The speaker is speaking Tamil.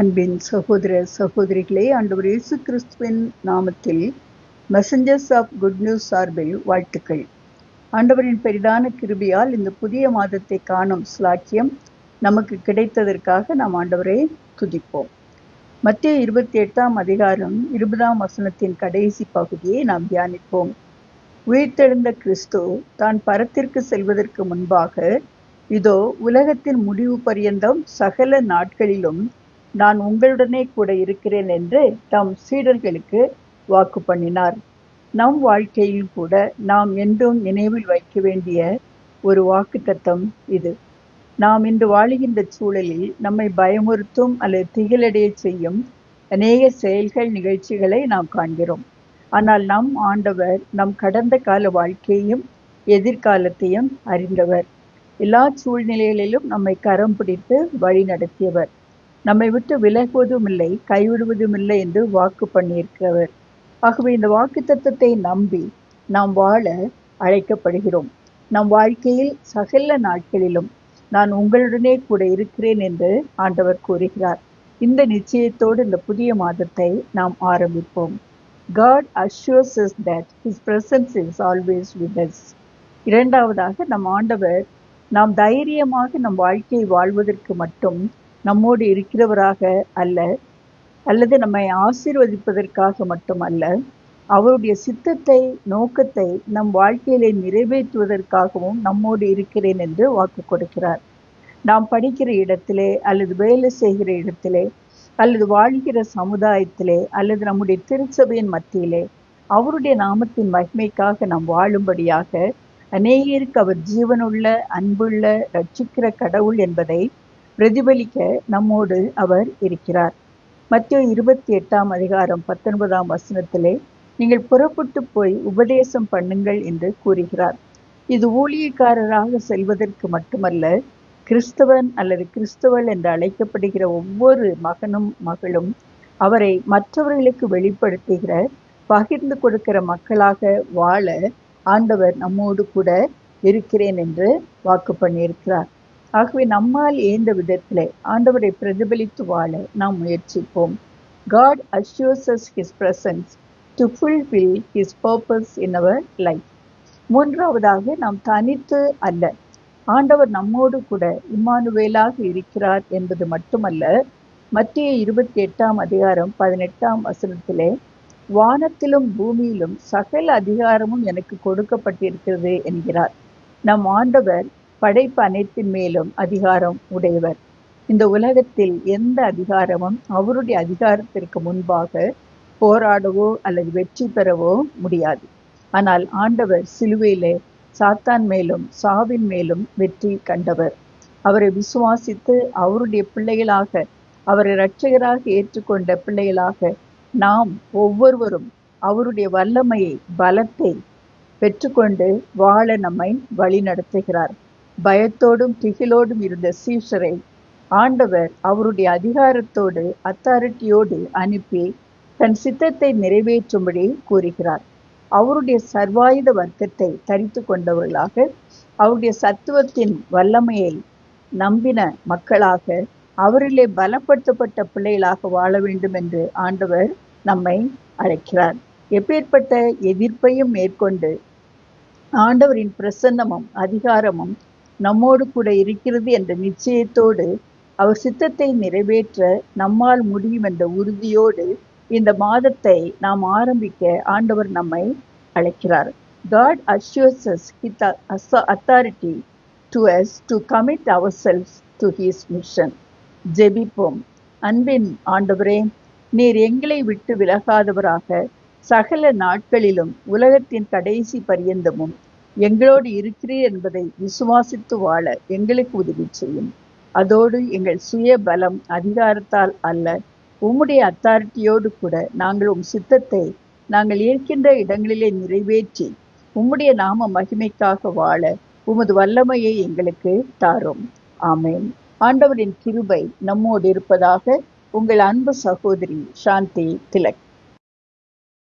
அன்பின் சகோதர சகோதரிகளே, ஆண்டவர் இயேசு கிறிஸ்துவின் நாமத்தில் மெசஞ்சர்ஸ் ஆஃப் குட் நியூஸ் சார்பில் வாழ்த்துக்கள். ஆண்டவரின் பெரிதான கிருபையால் இந்த புதிய மாதத்தை காணும் ஸ்லாக்கியம் நமக்கு கிடைத்ததற்காக நாம் ஆண்டவரை துதிப்போம். மத்தேயு 28ஆம் அதிகாரம் 20ஆம் வசனத்தின் கடைசி பகுதியை நாம் தியானிப்போம். உயிர்த்தெழுந்த கிறிஸ்து தான் பரத்திற்கு செல்வதற்கு முன்பாக, இதோ உலகத்தின் முடிவு பரியந்தம் சகல நாட்களிலும் நான் உங்களுடனே கூட இருக்கிறேன் என்று தம் சீடர்களுக்கு வாக்கு பண்ணினார். நம் வாழ்க்கையில் கூட நாம் என்றும் நினைவில் வைக்க வேண்டிய ஒரு வாக்குத்தத்தம் இது. நாம் இன்று வாழுகின்ற சூழலில் நம்மை பயமுறுத்தும் அல்லது திகிலடைய செய்யும் அநேக செயல்கள், நிகழ்ச்சிகளை நாம் காண்கிறோம். ஆனால் நம் ஆண்டவர் நம் கடந்த கால வாழ்க்கையையும் எதிர்காலத்தையும் அறிந்தவர். எல்லா சூழ்நிலைகளிலும் நம்மை கரம் பிடித்து வழி நடத்தியவர். நம்மை விட்டு விலகுவதும் இல்லை, கைவிடுவதும் இல்லை என்று வாக்கு பண்ணியிருக்கிறவர். ஆகவே இந்த வாக்கு தத்தத்தை நம்பி நாம் வாழ அழைக்கப்படுகிறோம். நம் வாழ்க்கையில் சகல நாட்களிலும் நான் உங்களுடனே கூட இருக்கிறேன் என்று ஆண்டவர் கூறுகிறார். இந்த நிச்சயத்தோடு இந்த புதிய மாதத்தை நாம் ஆரம்பிப்போம். God assures us that His presence is always with us. இரண்டாவதாக, நம் ஆண்டவர் நாம் தைரியமாக நம் வாழ்க்கையை வாழ்வதற்கு மட்டும் நம்மோடு இருக்கிறவராக அல்லது நம்மை ஆசீர்வதிப்பதற்காக மட்டும் அல்ல, அவருடைய சித்தத்தை, நோக்கத்தை நம் வாழ்க்கையிலே நிறைவேற்றுவதற்காகவும் நம்மோடு இருக்கிறேன் என்று வாக்கு கொடுக்கிறார். நாம் படிக்கிற இடத்திலே அல்லது வேலை செய்கிற இடத்திலே அல்லது வாழ்கிற சமுதாயத்திலே அல்லது நம்முடைய திருச்சபையின் மத்தியிலே அவருடைய நாமத்தின் மகிமைக்காக நாம் வாழும்படியாக அநேகருக்கு அவர் ஜீவனுள்ள, அன்புள்ள, ரட்சிக்கிற கடவுள் என்பதை பிரதிபலிக்க நம்மோடு அவர் இருக்கிறார். மத்தேயு 28ஆம் அதிகாரம் 19ஆம் வசனத்திலே, நீங்கள் புறப்பட்டு போய் உபதேசம் பண்ணுங்கள் என்று கூறுகிறார். இது ஊழியக்காரராக செல்வதற்கு மட்டுமல்ல, கிறிஸ்தவன் அல்லது கிறிஸ்தவள் என்று அழைக்கப்படுகிற ஒவ்வொரு மகனும் மகளும் அவரை மற்றவர்களுக்கு வெளிப்படுத்துகிற, பகிர்ந்து கொடுக்கிற மக்களாக வாழ ஆண்டவர் நம்மோடு கூட இருக்கிறேன் என்று வாக்கு பண்ணியிருக்கிறார். ஆகவே நம்மால் எந்த விதத்திலே ஆண்டவரை பிரதிபலித்து வாழ நாம் முயற்சிப்போம். God assures us His presence to fulfill His purpose in our life. மூன்றாவதாக, நாம் தனித்து அல்ல, ஆண்டவர் நம்மோடு கூட இம்மானுவேலாக இருக்கிறார் என்பது மட்டுமல்ல. மத்தேயு 28ஆம் அதிகாரம் 18ஆம் வசனத்திலே, வானத்திலும் பூமியிலும் சகல அதிகாரமும் எனக்கு கொடுக்கப்பட்டிருக்கிறது என்கிறார். நம் ஆண்டவர் படைப்பு அனைத்தின் மேலும் அதிகாரம் உடையவர். இந்த உலகத்தில் எந்த அதிகாரமும் அவருடைய அதிகாரத்திற்கு முன்பாக போராடவோ அல்லது வெற்றி பெறவோ முடியாது. ஆனால் ஆண்டவர் சிலுவையிலே சாத்தான் மேலும் சாவின் மேலும் வெற்றி கண்டவர். அவரை விசுவாசித்து அவருடைய பிள்ளைகளாக, அவரை இரட்சகராக ஏற்றுக்கொண்ட பிள்ளைகளாக நாம் ஒவ்வொருவரும் அவருடைய வல்லமையை, பலத்தை பெற்றுக்கொண்டு வாழ நம்மை வழி நடத்துகிறார். பயத்தோடும் திகிலோடும் இருந்த சீஷரை ஆண்டவர் அவருடைய அதிகாரத்தோடு, அத்தாரிட்டியோடு அனுப்பி தன் சித்தத்தை நிறைவேற்றும்படி கூறுகிறார். அவருடைய சர்வாயுத வர்க்கத்தை தரித்து கொண்டவர்களாக, அவருடைய சத்துவத்தின் வல்லமையை நம்பின மக்களாக, அவரிலே பலப்படுத்தப்பட்ட பிள்ளைகளாக வாழ வேண்டும் என்று ஆண்டவர் நம்மை அழைக்கிறார். எப்பேற்பட்ட எதிர்ப்பையும் மேற்கொண்டு ஆண்டவரின் பிரசன்னமும் அதிகாரமும் நம்மோடு கூட இருக்கிறது என்ற நிச்சயத்தோடு, அவர் சித்தத்தை நிறைவேற்ற நம்மால் முடியும் என்ற உறுதியோடு இந்த மாதத்தை நாம் ஆரம்பிக்க ஆண்டவர் நம்மை அழைக்கிறார். God assures us His authority to us to commit ourselves to His mission. ஜெபிப்போம். அன்பின் ஆண்டவரே, நீர் எங்களை விட்டு விலகாதவராக சகல நாட்களிலும் உலகத்தின் கடைசி பரியந்தமும் எங்களோடு இருக்கிறீர் என்பதை விசுவாசித்து வாழ எங்களுக்கு உதவி செய்யும். அதோடு எங்கள் சுய பலம், அதிகாரத்தால் அல்ல, உம்முடைய அத்தாரிட்டியோடு கூட நாங்கள் உம் சித்தத்தை நாங்கள் இருக்கின்ற இடங்களிலே நிறைவேற்றி உம்முடைய நாம மகிமைக்காக வாழ உமது வல்லமையை எங்களுக்கு தாரும். ஆமென். ஆண்டவரின் கிருபை நம்மோடு இருப்பதாக. உங்கள் அன்பு சகோதரி சாந்தி திலக்.